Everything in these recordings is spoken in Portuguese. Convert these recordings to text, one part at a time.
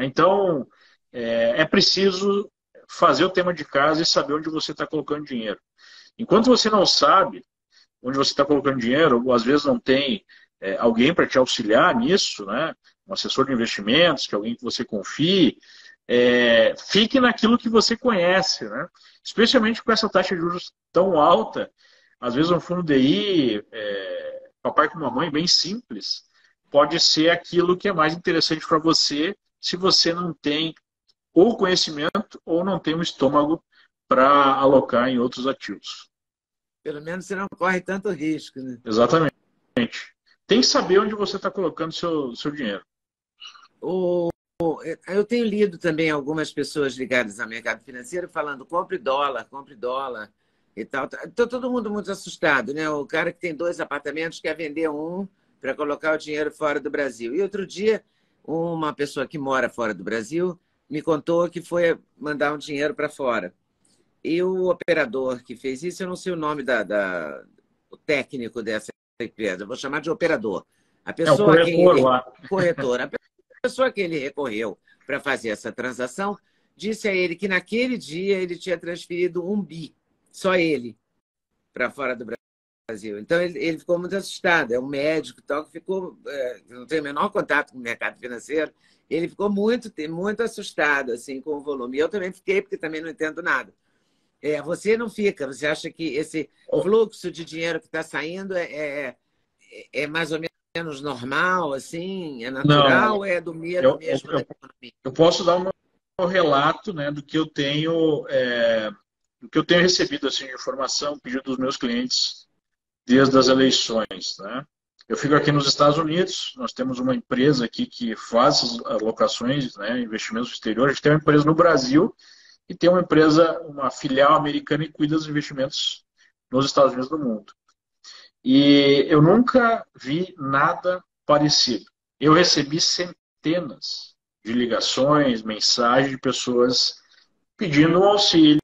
Então, é preciso fazer o tema de casa e saber onde você está colocando dinheiro. Enquanto você não sabe onde você está colocando dinheiro, ou às vezes não tem alguém para te auxiliar nisso, né? Um assessor de investimentos, que é alguém que você confie, fique naquilo que você conhece, né? Especialmente com essa taxa de juros tão alta, às vezes um fundo DI, papai com mamãe, bem simples, pode ser aquilo que é mais interessante para você se você não tem ou conhecimento ou não tem um estômago para alocar em outros ativos. Pelo menos você não corre tanto risco, né? Exatamente. Tem que saber onde você está colocando seu dinheiro. Eu tenho lido também algumas pessoas ligadas ao mercado financeiro falando compre dólar e tal. Está todo mundo muito assustado, né? O cara que tem 2 apartamentos quer vender um para colocar o dinheiro fora do Brasil. E outro dia, uma pessoa que mora fora do Brasil me contou que foi mandar um dinheiro para fora. E o operador que fez isso, eu não sei o nome o técnico dessa empresa, eu vou chamar de operador. A É o pessoa a quem corretor ele... lá. Corretor. A pessoa que ele recorreu para fazer essa transação disse a ele que naquele dia ele tinha transferido 1 bi, só ele, para fora do Brasil. Então ele ficou muito assustado. É um médico e tal, que ficou, não tem o menor contato com o mercado financeiro, ele ficou muito assustado assim, com o volume. E eu também fiquei, porque também não entendo nada. Você não fica, você acha que esse fluxo de dinheiro que está saindo é mais ou menos normal, assim, é Não, natural, é do medo eu, mesmo da eu, economia? eu posso dar um relato, né, do que eu tenho recebido assim, de informação, pedido dos meus clientes desde as eleições. Né? Eu fico aqui nos Estados Unidos, nós temos uma empresa aqui que faz as alocações, né, investimentos no exterior, a gente tem uma empresa no Brasil e tem uma empresa, uma filial americana que cuida dos investimentos nos Estados Unidos do mundo. E eu nunca vi nada parecido. Eu recebi centenas de ligações, mensagens de pessoas pedindo um auxílio,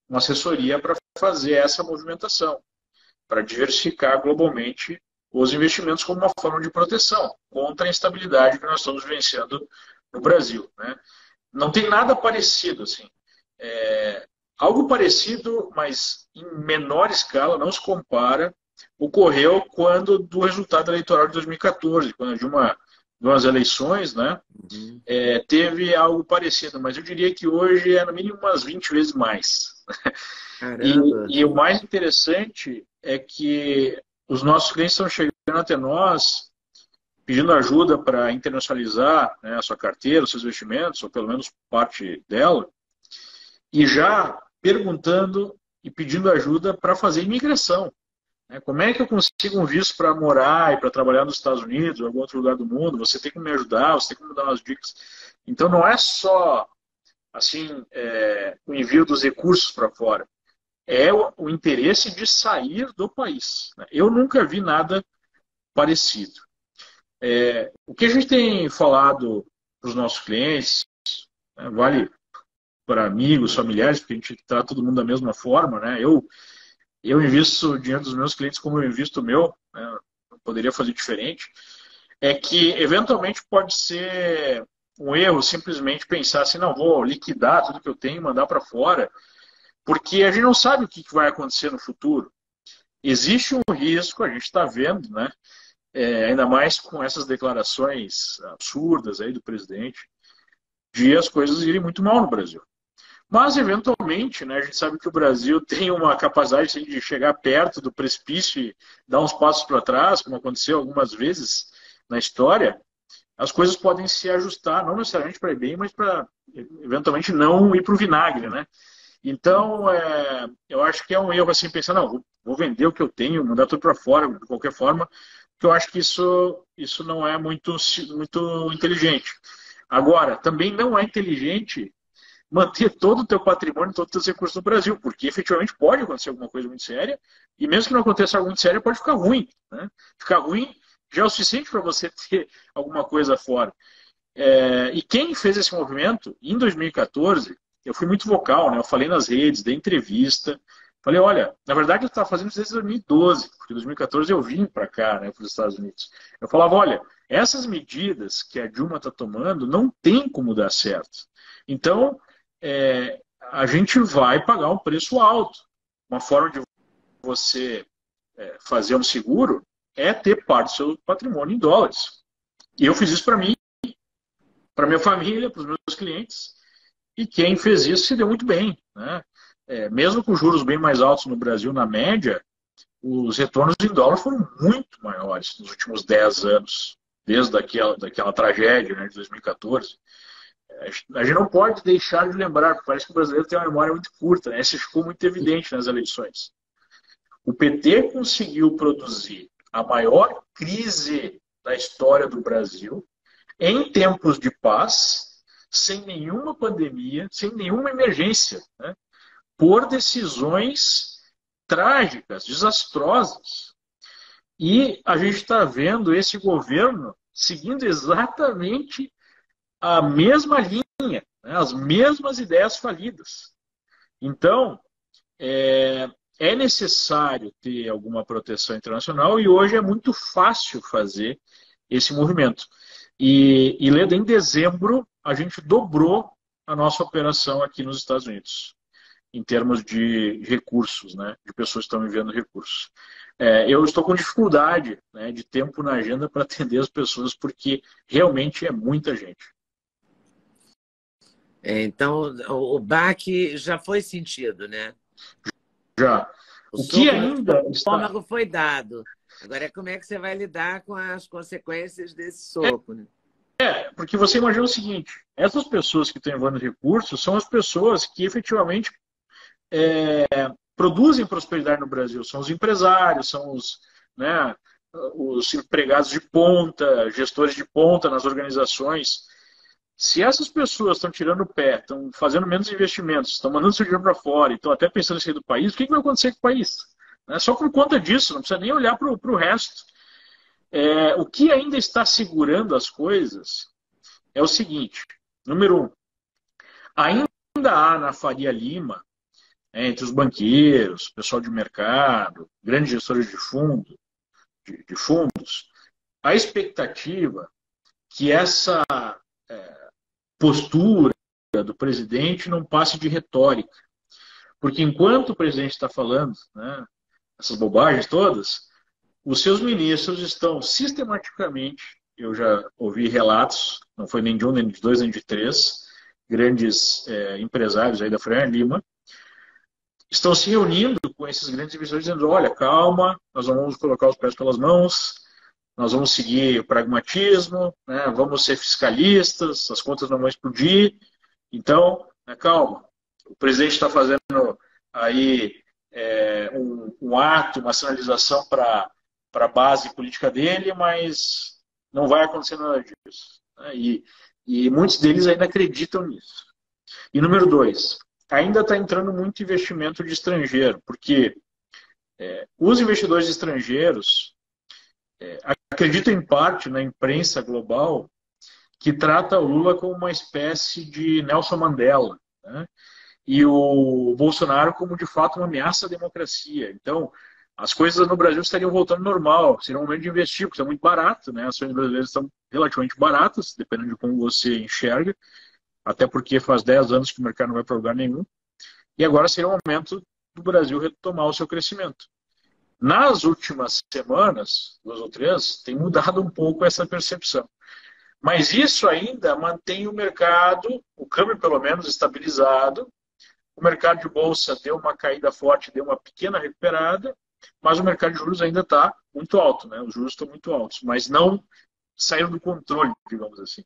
uma assessoria para fazer essa movimentação, para diversificar globalmente os investimentos como uma forma de proteção contra a instabilidade que nós estamos vivenciando no Brasil. Né? Não tem nada parecido assim. Algo parecido, mas em menor escala, não se compara, ocorreu quando do resultado eleitoral de 2014, quando de umas eleições, né, Uhum. teve algo parecido, mas eu diria que hoje é no mínimo umas 20 vezes mais. Caramba! E o mais interessante é que os nossos clientes estão chegando até nós pedindo ajuda para internacionalizar, né, a sua carteira, os seus investimentos, ou pelo menos parte dela, e já perguntando e pedindo ajuda para fazer imigração. Né? Como é que eu consigo um visto para morar e para trabalhar nos Estados Unidos ou em algum outro lugar do mundo? Você tem que me ajudar, você tem que me dar umas dicas. Então não é só assim o envio dos recursos para fora, é o interesse de sair do país. Né? Eu nunca vi nada parecido. O que a gente tem falado para os nossos clientes, né, vale para amigos, familiares, porque a gente trata todo mundo da mesma forma, né? Eu invisto o dinheiro dos meus clientes como eu invisto o meu, né? Não poderia fazer diferente. É que, eventualmente, pode ser um erro simplesmente pensar assim, não, vou liquidar tudo que eu tenho e mandar para fora, porque a gente não sabe o que vai acontecer no futuro. Existe um risco, a gente está vendo, né? Ainda mais com essas declarações absurdas aí do presidente, de as coisas irem muito mal no Brasil. Mas, eventualmente, né, a gente sabe que o Brasil tem uma capacidade assim, de chegar perto do precipício e dar uns passos para trás, como aconteceu algumas vezes na história. As coisas podem se ajustar, não necessariamente para ir bem, mas para, eventualmente, não ir para o vinagre. Né? Então, eu acho que é um erro assim, pensar, não, vou vender o que eu tenho, mandar tudo para fora, de qualquer forma, porque eu acho que isso não é muito inteligente. Agora, também não é inteligente manter todo o teu patrimônio, todos os teus recursos no Brasil, porque efetivamente pode acontecer alguma coisa muito séria, e mesmo que não aconteça algo muito sério, pode ficar ruim. Né? Ficar ruim já é o suficiente para você ter alguma coisa fora. E quem fez esse movimento, em 2014, eu fui muito vocal, né? Eu falei nas redes, dei entrevista, Falei, olha, na verdade eu estava fazendo isso desde 2012, porque em 2014 eu vim para cá, né, para os Estados Unidos. Eu falava, olha, essas medidas que a Dilma está tomando não tem como dar certo. Então, a gente vai pagar um preço alto. Uma forma de você fazer um seguro é ter parte do seu patrimônio em dólares. E eu fiz isso para mim, para minha família, para os meus clientes, e quem fez isso se deu muito bem, né? Mesmo com juros bem mais altos no Brasil, na média, os retornos em dólar foram muito maiores nos últimos 10 anos, desde daquela tragédia, né, de 2014. A gente não pode deixar de lembrar, porque parece que o brasileiro tem uma memória muito curta, né? Isso ficou muito evidente nas eleições. O PT conseguiu produzir a maior crise da história do Brasil em tempos de paz, sem nenhuma pandemia, sem nenhuma emergência, né? Por decisões trágicas, desastrosas. E a gente está vendo esse governo seguindo exatamente a mesma linha, né? As mesmas ideias falidas. Então, é necessário ter alguma proteção internacional e hoje é muito fácil fazer esse movimento. E Leda, em dezembro, a gente dobrou a nossa operação aqui nos Estados Unidos, em termos de recursos, né, de pessoas que estão enviando recursos. Eu estou com dificuldade, né, de tempo na agenda para atender as pessoas, porque realmente é muita gente. Então, o baque já foi sentido, né? Já. O que ainda no estômago foi dado. Agora é como é que você vai lidar com as consequências desse soco, né? Porque você imagina o seguinte, essas pessoas que estão enviando recursos são as pessoas que efetivamente produzem prosperidade no Brasil. São os empresários, são os empregados de ponta, gestores de ponta nas organizações. Se essas pessoas estão tirando o pé, estão fazendo menos investimentos, estão mandando seu dinheiro para fora, estão até pensando em sair do país, o que vai acontecer com o país? Só por conta disso, não precisa nem olhar para o resto. O que ainda está segurando as coisas é o seguinte, número 1, ainda há na Faria Lima, entre os banqueiros, pessoal de mercado, grandes gestores de fundos, a expectativa que essa postura do presidente não passe de retórica. Porque enquanto o presidente está falando, né, essas bobagens todas, os seus ministros estão sistematicamente, eu já ouvi relatos, não foi nem de um, nem de dois, nem de três, grandes empresários aí da Faria Lima, estão se reunindo com esses grandes investidores dizendo, olha, calma, nós não vamos colocar os pés pelas mãos, nós vamos seguir o pragmatismo, né, vamos ser fiscalistas, as contas não vão explodir, então, calma. O presidente está fazendo aí um ato, uma sinalização para a base política dele, mas não vai acontecer nada disso. E muitos deles ainda acreditam nisso. E número 2, ainda está entrando muito investimento de estrangeiro, porque os investidores estrangeiros acreditam em parte na imprensa global que trata o Lula como uma espécie de Nelson Mandela, né? E o Bolsonaro como, de fato, uma ameaça à democracia. Então, as coisas no Brasil estariam voltando ao normal, seria um momento de investir, porque está muito barato, né? As ações brasileiras estão relativamente baratas, dependendo de como você enxerga, até porque faz 10 anos que o mercado não vai para lugar nenhum. E agora seria o momento do Brasil retomar o seu crescimento. Nas últimas semanas, 2 ou 3, tem mudado um pouco essa percepção. Mas isso ainda mantém o mercado, o câmbio pelo menos, estabilizado. O mercado de bolsa deu uma caída forte, deu uma pequena recuperada, mas o mercado de juros ainda está muito alto, né? Os juros estão muito altos, mas não saíram do controle, digamos assim.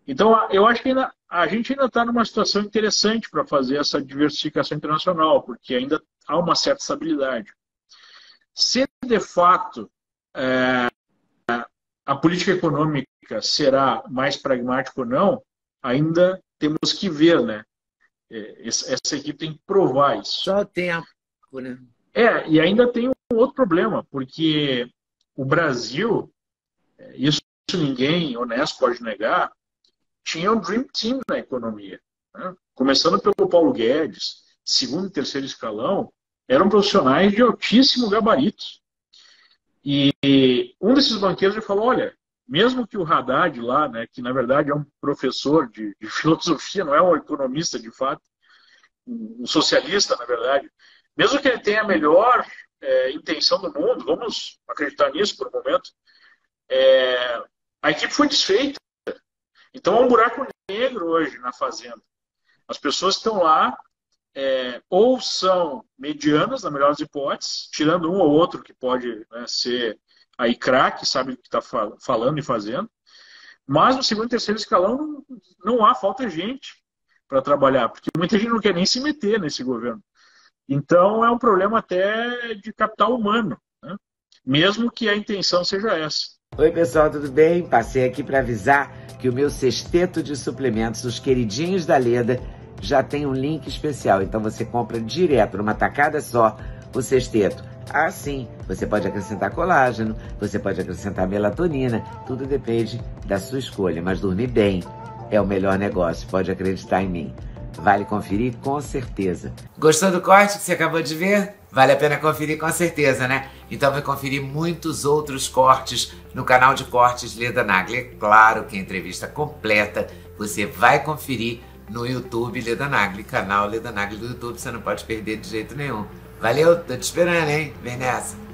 Então, eu acho que a gente ainda está numa situação interessante para fazer essa diversificação internacional, porque ainda há uma certa estabilidade. Se, de fato, a política econômica será mais pragmática ou não, ainda temos que ver, né? Essa equipe tem que provar isso. Só o tempo, né? E ainda tem um outro problema, porque o Brasil, isso ninguém honesto pode negar, tinha um Dream Team na economia. Né? Começando pelo Paulo Guedes, segundo e terceiro escalão, eram profissionais de altíssimo gabarito. E um desses banqueiros ele falou, olha, mesmo que o Haddad lá, né, que na verdade é um professor de filosofia, não é um economista de fato, um socialista, na verdade, mesmo que ele tenha a melhor intenção do mundo, vamos acreditar nisso por um momento, a equipe foi desfeita. Então é um buraco negro hoje na Fazenda. As pessoas que estão lá ou são medianas, na melhor das hipóteses, tirando um ou outro que pode, né, ser aí craque, sabe o que está falando e fazendo, mas no segundo e terceiro escalão não há falta de gente para trabalhar, porque muita gente não quer nem se meter nesse governo. Então é um problema até de capital humano, né? Mesmo que a intenção seja essa. Oi pessoal, tudo bem? Passei aqui para avisar que o meu sexteto de suplementos, os queridinhos da Leda, já tem um link especial, então você compra direto, numa tacada só, o sexteto. Ah, sim, você pode acrescentar colágeno, você pode acrescentar melatonina, tudo depende da sua escolha, mas dormir bem é o melhor negócio, pode acreditar em mim. Vale conferir com certeza. Gostou do corte que você acabou de ver? Vale a pena conferir com certeza, né? Então vai conferir muitos outros cortes no canal de cortes Leda Nagli. É claro que a entrevista completa você vai conferir no YouTube Leda Nagli, canal Leda Nagli do YouTube, você não pode perder de jeito nenhum. Valeu, tô te esperando, hein? Vem nessa!